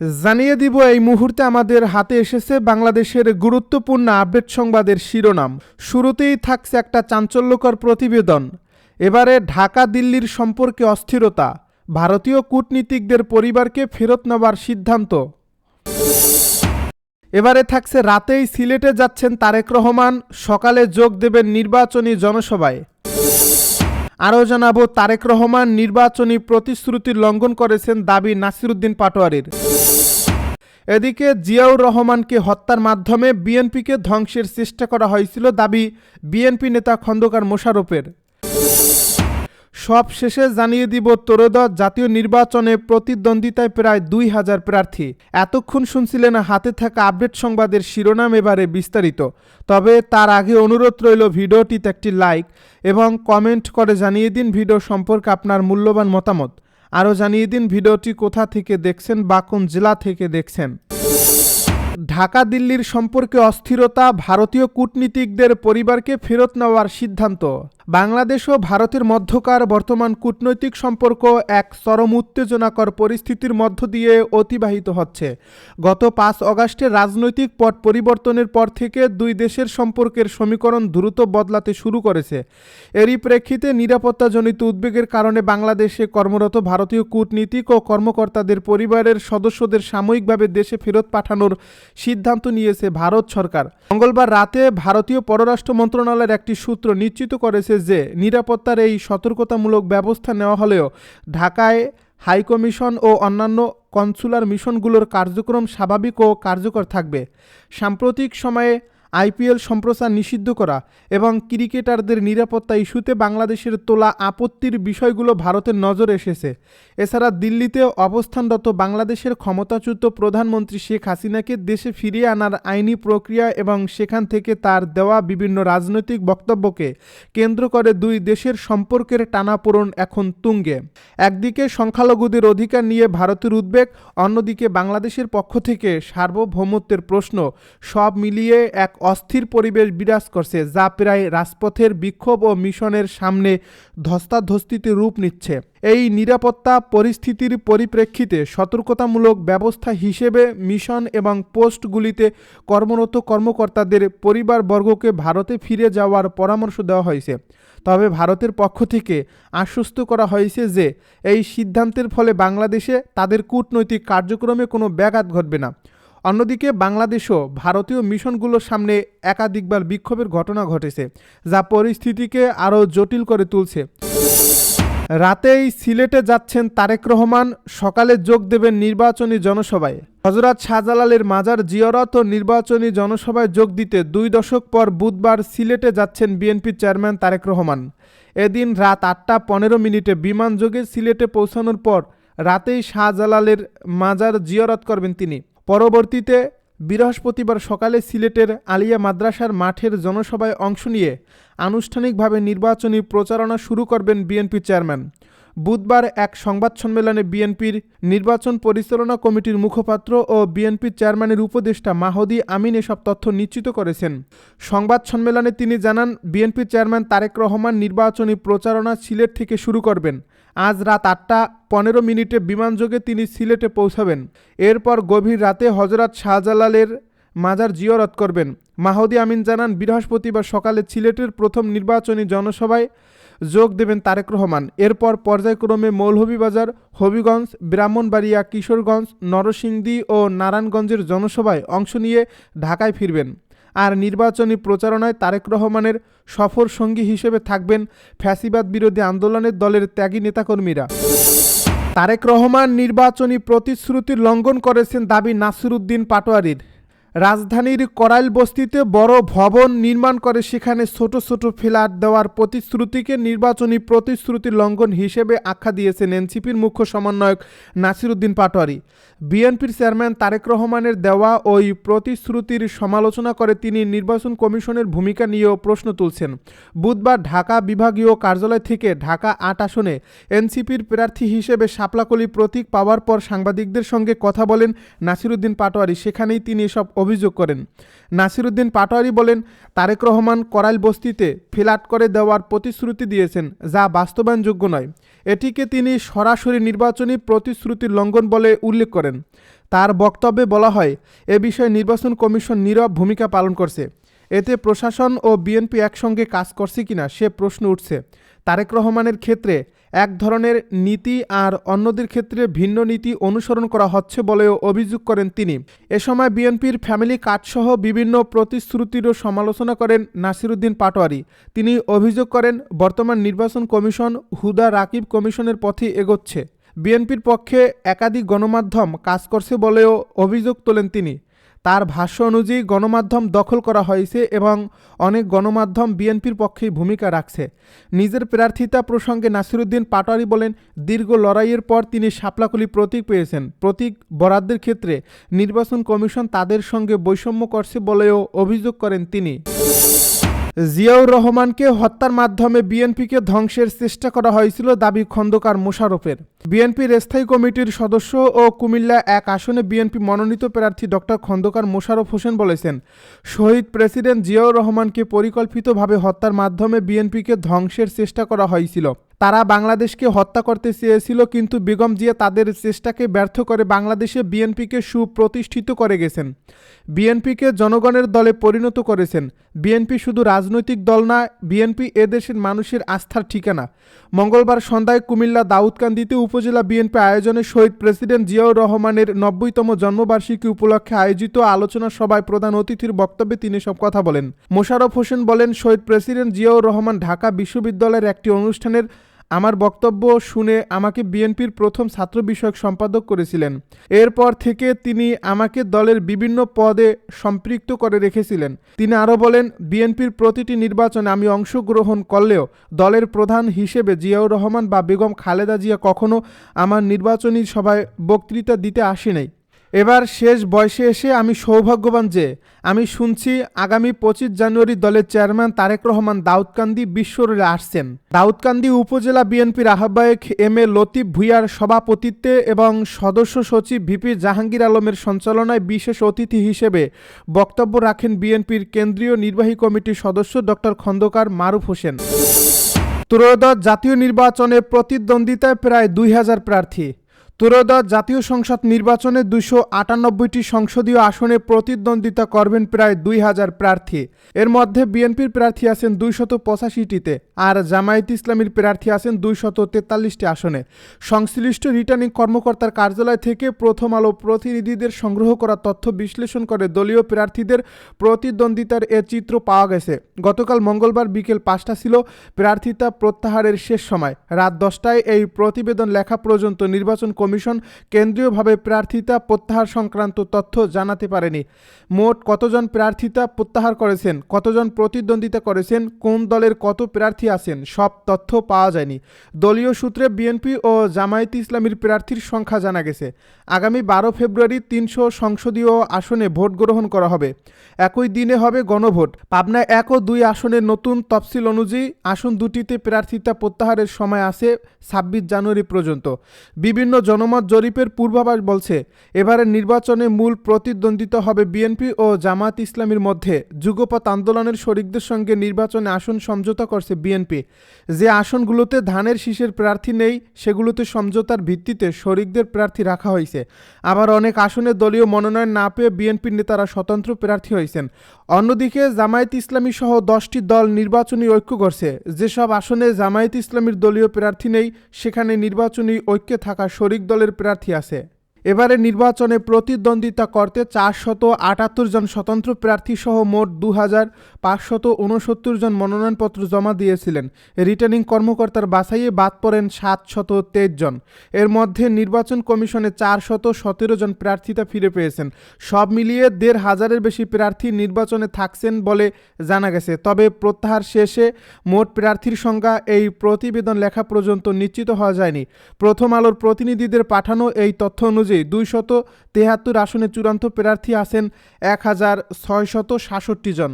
জানিয়ে দিব এই মুহূর্তে আমাদের হাতে এসেছে বাংলাদেশের গুরুত্বপূর্ণ আপডেট সংবাদের শিরোনাম। শুরুতেই থাকছে একটা চাঞ্চল্যকর প্রতিবেদন। এবারে ঢাকা দিল্লির সম্পর্কে অস্থিরতা, ভারতীয় কূটনীতিকদের পরিবারকে ফেরত নেওয়ার সিদ্ধান্ত। এবারে থাকছে রাতেই সিলেটে যাচ্ছেন তারেক রহমান, সকালে যোগ দেবেন নির্বাচনী জনসভায়। আরও জানাবো তারেক রহমান নির্বাচনী প্রতিশ্রুতির লঙ্ঘন করেছেন দাবি নাসিরুদ্দিন পাটোয়ারির। এদিকে জিয়াউর রহমানকে হত্যার মাধ্যমে বিএনপিকে ধ্বংসের চেষ্টা করা হয়েছিল দাবি বিএনপি নেতা খন্দকার মোশাররফের। সব শেষে জানিয়ে দিব ত্রয়োদশ জাতীয় নির্বাচনে প্রতিদ্বন্দ্বিতায় প্রায় 2000 প্রার্থী। এতক্ষণ শুনছিলেন হাতে থাকা আপডেট সংবাদের শিরোনাম, এবারে বিস্তারিত। তবে তার আগে অনুরোধ রইল ভিডিওটিতে একটি লাইক এবং কমেন্ট করে জানিয়ে দিন ভিডিও সম্পর্কে আপনার মূল্যবান মতামত। আরও জানিয়ে দিন ভিডিওটি কোথা থেকে দেখছেন বা কোন জেলা থেকে দেখছেন। ঢাকা দিল্লির সম্পর্কে অস্থিরতা, ভারতীয় কূটনীতিকদের পরিবারকে ফেরত নেওয়ার সিদ্ধান্ত। বাংলাদেশ ও ভারতের মধ্যকার বর্তমান কূটনৈতিক সম্পর্ক এক চরম উত্তেজনাকর পরিস্থিতির মধ্য দিয়ে অতিবাহিত হচ্ছে। গত 5 অগাস্টের রাজনৈতিক পট পরিবর্তনের পর থেকে দুই দেশের সম্পর্কের সমীকরণ দ্রুত বদলাতে শুরু করেছে। এরই প্রেক্ষিতে নিরাপত্তাজনিত উদ্বেগের কারণে বাংলাদেশে কর্মরত ভারতীয় কূটনীতিক ও কর্মকর্তাদের পরিবারের সদস্যদের সাময়িকভাবে দেশে ফেরত পাঠানোর সিদ্ধান্ত নিয়েছে ভারত সরকার। মঙ্গলবার রাতে ভারতীয় পররাষ্ট্র মন্ত্রণালয়ের একটি সূত্র নিশ্চিত করেছে যে নিরাপত্তার এই সতর্কতামূলক ব্যবস্থা নেওয়া হলেও ঢাকায় হাইকমিশন ও অন্যান্য কনসুলার মিশনগুলোর কার্যক্রম স্বাভাবিক ও কার্যকর থাকবে। সাম্প্রতিক সময়ে আইপিএল সম্প্রচার নিষিদ্ধ করা এবং ক্রিকেটারদের নিরাপত্তা ইস্যুতে বাংলাদেশের তোলা আপত্তির বিষয়গুলো ভারতের নজরে এসেছে। এছাড়া দিল্লিতে অবস্থানরত বাংলাদেশের ক্ষমতাচ্যুত প্রধানমন্ত্রী শেখ হাসিনাকে দেশে ফিরিয়ে আনার আইনি প্রক্রিয়া এবং সেখান থেকে তার দেওয়া বিভিন্ন রাজনৈতিক বক্তব্যকে কেন্দ্র করে দুই দেশের সম্পর্কের টানাপোড়েন এখন তুঙ্গে। একদিকে সংখ্যালঘুদের অধিকার নিয়ে ভারতের উদ্বেগ, অন্যদিকে বাংলাদেশের পক্ষ থেকে সার্বভৌমত্বের প্রশ্ন, সব মিলিয়ে এক অস্থির পরিবেশ বিরাজ করছে, যা প্রায় রাজপথের বিক্ষোভ ও মিশনের সামনে ধস্তাধস্তিতে রূপ নিচ্ছে। এই নিরাপত্তা পরিস্থিতির পরিপ্রেক্ষিতে সতর্কতামূলক ব্যবস্থা হিসেবে মিশন এবং পোস্টগুলিতে কর্মরত কর্মকর্তাদের পরিবারবর্গকে ভারতে ফিরে যাওয়ার পরামর্শ দেওয়া হয়েছে। তবে ভারতের পক্ষ থেকে আশ্বস্ত করা হয়েছে যে এই সিদ্ধান্তের ফলে বাংলাদেশে তাদের কূটনৈতিক কার্যক্রমে কোনো ব্যাঘাত ঘটবে না। অন্যদিকে বাংলাদেশও ভারতীয় মিশনগুলোর সামনে একাধিকবার বিক্ষোভের ঘটনা ঘটেছে, যা পরিস্থিতিকে আরও জটিল করে তুলছে। রাতেই সিলেটে যাচ্ছেন তারেক রহমান, সকালে যোগ দেবেন নির্বাচনী জনসভায়। হযরত শাহজালালের মাজার জিয়ারত ও নির্বাচনী জনসভায় যোগ দিতে 2 দশক পর বুধবার সিলেটে যাচ্ছেন বিএনপির চেয়ারম্যান তারেক রহমান। এদিন রাত 8টা 15 বিমানযোগে সিলেটে পৌঁছানোর পর রাতেই শাহজালালের মাজার জিয়ারত করবেন তিনি। পরবর্তীতে বৃহস্পতিবার সকালে সিলেটের আলিয়া মাদ্রাসার মাঠের জনসভায় অংশ নিয়ে আনুষ্ঠানিকভাবে নির্বাচনী প্রচারণা শুরু করবেন বিএনপি চেয়ারম্যান। বুধবার এক সংবাদ সম্মেলনে বিএনপির নির্বাচন পরিচালনা কমিটির মুখপাত্র ও বিএনপির চেয়ারম্যানের উপদেষ্টা মাহদি আমিন এসব তথ্য নিশ্চিত করেছেন। সংবাদ সম্মেলনে তিনি জানান, বিএনপির চেয়ারম্যান তারেক রহমান নির্বাচনী প্রচারণা সিলেট থেকে শুরু করবেন। আজ রাত 8টা 15 বিমানযোগে তিনি সিলেটে পৌঁছাবেন। এরপর গভীর রাতে হযরত শাহজালালের মাজার জিয়ারত করবেন। মাহদি আমিন জানান, বৃহস্পতিবার সকালে সিলেটের প্রথম নির্বাচনী জনসভায় যোগ দেবেন তারেক রহমান। এরপর পর্যায়ক্রমে মৌলভীবাজার, হবিগঞ্জ, ব্রাহ্মণবাড়িয়া, কিশোরগঞ্জ, নরসিংদী ও নারায়ণগঞ্জের জনসভায় অংশ নিয়ে ঢাকায় ফিরবেন। আর নির্বাচনী প্রচারণায় তারেক রহমানের সফর সঙ্গী হিসেবে থাকবেন ফ্যাসিবাদ বিরোধী আন্দোলনের দলের ত্যাগী নেতাকর্মীরা। তারেক রহমান নির্বাচনী প্রতিশ্রুতির লঙ্ঘন করেছেন দাবি নাসিরুদ্দিন পাটোয়ারির। রাজধানীর করাইল বস্তিতে বড় ভবন নির্মাণ করে সেখানে ছোট ছোট ফ্ল্যাট দেওয়ার প্রতিশ্রুতিকে নির্বাচনী প্রতিশ্রুতির লঙ্ঘন হিসেবে আখ্যা দিয়েছেন এনসিপির মুখ্য সমন্বয়ক নাসিরুদ্দিন পাটোয়ারি। বিএনপির চেয়ারম্যান তারেক রহমানের দেওয়া ওই প্রতিশ্রুতির সমালোচনা করে তিনি নির্বাচন কমিশনের ভূমিকা নিয়েও প্রশ্ন তুলছেন। বুধবার ঢাকা বিভাগীয় কার্যালয় থেকে ঢাকা 8 আসনে এনসিপির প্রার্থী হিসেবে শাপলাকলি প্রতীক পাওয়ার পর সাংবাদিকদের সঙ্গে কথা বলেন নাসিরুদ্দিন পাটোয়ারি। সেখানেই তিনি এসব অভিযোগ করেন। নাসিরউদ্দিন পাটোয়ারি বলেন, তারেক রহমান করাইল বস্তিতে ফ্ল্যাট করে দেওয়ার প্রতিশ্রুতি দিয়েছেন, যা বাস্তবায়নযোগ্য নয়। এটিকে তিনি সরাসরি নির্বাচনী প্রতিশ্রুতির লঙ্ঘন বলে উল্লেখ করেন। তার বক্তব্যে বলা হয়, এ বিষয়ে নির্বাচন কমিশন নীরব ভূমিকা পালন করছে। এতে প্রশাসন ও বিএনপি একসঙ্গে কাজ করছে কিনা সে প্রশ্ন উঠছে। তারেক রহমানের ক্ষেত্রে এক ধরনের নীতি আর অন্যদের ক্ষেত্রে ভিন্ন নীতি অনুসরণ করা হচ্ছে বলেও অভিযোগ করেন তিনি। এ সময় বিএনপির ফ্যামিলি কার্ডসহ বিভিন্ন প্রতিশ্রুতিরও সমালোচনা করেন নাসিরউদ্দিন পাটোয়ারি। তিনি অভিযোগ করেন, বর্তমান নির্বাচন কমিশন হুদা রাকিব কমিশনের পথে এগোচ্ছে। বিএনপির পক্ষে একাধিক গণমাধ্যম কাজ করছে বলেও অভিযোগ তোলেন তিনি। তার ভাষ্য অনুযায়ী গণমাধ্যম দখল করা হয়েছে এবং অনেক গণমাধ্যম বিএনপির পক্ষেই ভূমিকা রাখছে। নিজের প্রার্থিতা প্রসঙ্গে নাসিরউদ্দিন পাটোয়ারি বলেন, দীর্ঘ লড়াইয়ের পর তিনি শাপলাকলি প্রতীক পেয়েছেন। প্রতীক বরাদ্দের ক্ষেত্রে নির্বাচন কমিশন তাদের সঙ্গে বৈষম্য করছে বলেও অভিযোগ করেন তিনি। জিয়াউর রহমানকে হত্যার মাধ্যমে বিএনপিকে ধ্বংসের চেষ্টা করা হয়েছিল দাবি খন্দকার মোশাররফের। বিএনপির স্থায়ী কমিটির সদস্য ও কুমিল্লা 1 আসনে বিএনপি মনোনীত প্রার্থী ডক্টর খন্দকার মোশাররফ হোসেন বলেছেন, শহীদ প্রেসিডেন্ট জিয়াউর রহমানকে পরিকল্পিতভাবে হত্যার মাধ্যমে বিএনপিকে ধ্বংসের চেষ্টা করা হয়েছিল। তারা বাংলাদেশকে হত্যা করতে চেয়েছিল, কিন্তু বেগম জিয়া তাদের চেষ্টাকে ব্যর্থ করে বাংলাদেশে বিএনপিকে সুপ্রতিষ্ঠিত করে গেছেন। বিএনপিকে জনগণের দলে পরিণত করেছেন। বিএনপি শুধু রাজনৈতিক দল না, বিএনপি এদেশের মানুষের আস্থার ঠিকানা। মঙ্গলবার সন্ধ্যায় কুমিল্লা দাউদকান্দিতে উপজেলা বিএনপি আয়োজনে শহীদ প্রেসিডেন্ট জিয়াউর রহমানের 90তম জন্মবার্ষিকী উপলক্ষে আয়োজিত আলোচনা সভায় প্রধান অতিথির বক্তব্যে তিনি সব কথা বলেন। মোশাররফ হোসেন বলেন, শহীদ প্রেসিডেন্ট জিয়াউর রহমান ঢাকা বিশ্ববিদ্যালয়ের একটি অনুষ্ঠানের আমার বক্তব্য শুনে আমাকে বিএনপির প্রথম ছাত্র বিষয়ক সম্পাদক করেছিলেন। এরপর থেকে তিনি আমাকে দলের বিভিন্ন পদে সম্পৃক্ত করে রেখেছিলেন। তিনি আরও বলেন, বিএনপির প্রতিটি নির্বাচনে আমি অংশগ্রহণ করলেও দলের প্রধান হিসেবে জিয়াউর রহমান বা বেগম খালেদা জিয়া কখনো আমার নির্বাচনী সভায় বক্তৃতা দিতে আসেনি। এবার শেষ বয়সে এসে আমি সৌভাগ্যবান যে আমি শুনছি আগামী 25 জানুয়ারি দলের চেয়ারম্যান তারেক রহমান দাউদকান্দি বিশ্ব রোডে আসছেন। দাউদকান্দি উপজেলা বিএনপির আহ্বায়ক এম এ লতিফ ভূঁইয়ার সভাপতিত্বে এবং সদস্য সচিব ভিপি জাহাঙ্গীর আলমের সঞ্চালনায় বিশেষ অতিথি হিসেবে বক্তব্য রাখেন বিএনপির কেন্দ্রীয় নির্বাহী কমিটির সদস্য ডক্টর খন্দকার মারুফ হোসেন। ত্রয়োদশ জাতীয় নির্বাচনে প্রতিদ্বন্দ্বিতায় প্রায় 2000 প্রার্থী। ত্রয়োদশ জাতীয় সংসদ নির্বাচনে 298টি সংসদীয় আসনে প্রতিদ্বন্দ্বিতা করবেন প্রায় 2000 প্রার্থী। এর মধ্যে বিএনপির প্রার্থী আছেন 285টিতে, আর জামায়াত ইসলামীর প্রার্থী আছেন 243টি আসনে। সংশ্লিষ্ট রিটার্নিং কর্মকর্তার কার্যালয় থেকে প্রথম আলো প্রতিনিধিদের সংগ্রহ করা তথ্য বিশ্লেষণ করে দলীয় প্রার্থীদের প্রতিদ্বন্দ্বিতার এ চিত্র পাওয়া গেছে। গতকাল মঙ্গলবার বিকেল 5টা ছিল প্রার্থিতা প্রত্যাহারের শেষ সময়। রাত 10টায় এই প্রতিবেদন লেখা পর্যন্ত নির্বাচন কমিশন কেন্দ্রীয়ভাবে প্রার্থিতা প্রত্যাহার সংক্রান্ত তথ্য জানাতে পারেনি। মোট কতজন প্রার্থিতা প্রত্যাহার করেছেন, কতজন প্রতিদ্বন্দ্বিতা করেছেন, কোন দলের কত প্রার্থী আছেন, সব তথ্য পাওয়া যায়নি। দলীয় সূত্রে বিএনপি ও জামায়াত ইসলামীর প্রার্থীর সংখ্যা জানা গেছে। আগামী 12 ফেব্রুয়ারি 300 সংসদীয় আসনে ভোট গ্রহণ করা হবে। একই দিনে হবে গণভোট। পাবনায় 1 ও 2 আসনের নতুন তফসিল অনুযায়ী আসন দুটিতে প্রার্থিতা প্রত্যাহারের সময় আছে 26 জানুয়ারি পর্যন্ত। বিভিন্ন জনমত জরিপের পূর্বাভাস বলছে, এবারের নির্বাচনে মূল প্রতিদ্বন্দ্বিতা হবে বিএনপি ও জামায়াত ইসলামীর মধ্যে। যুগপৎ আন্দোলনের শরিকদের সঙ্গে নির্বাচনে আসন সমঝোতা করছে বিএনপি। যে আসনগুলোতে ধানের শীষের প্রার্থী নেই, সেগুলোতে সমঝোতার ভিত্তিতে শরিকদের প্রার্থী রাখা হয়েছে। আবার অনেক আসনে দলীয় মনোনয়ন না পেয়ে বিএনপির নেতারা স্বতন্ত্র প্রার্থী হয়েছেন। অন্যদিকে জামায়াত ইসলামী সহ 10টি দল নির্বাচনী ঐক্য করছে। যেসব আসনে জামায়াত ইসলামীর দলীয় প্রার্থী নেই, সেখানে নির্বাচনী ঐক্যে থাকা শরিক দলের প্রার্থী আছে। এবারে নির্বাচনে প্রতিদ্বন্দ্বিতা করতে 478 জন স্বতন্ত্র প্রার্থী সহ মোট 2569 জন মনোনয়নপত্র জমা দিয়েছিলেন। রিটার্নিং কর্মকর্তার বাছাইয়ে বাদ পড়েন 723 জন। এর মধ্যে নির্বাচন কমিশনে 417 জন প্রার্থিতা ফিরে পেয়েছেন। সব মিলিয়ে 1,500-এর বেশি প্রার্থী নির্বাচনে থাকছেন বলে জানা গেছে। তবে প্রত্যাহার শেষে মোট প্রার্থীর সংখ্যা এই প্রতিবেদন লেখা পর্যন্ত নিশ্চিত হওয়া যায়নি। প্রথম আলোর প্রতিনিধিদের পাঠানো এই তথ্য অনুযায়ী 273 আসনে চূড়ান্ত প্রার্থী আছেন 1667 জন।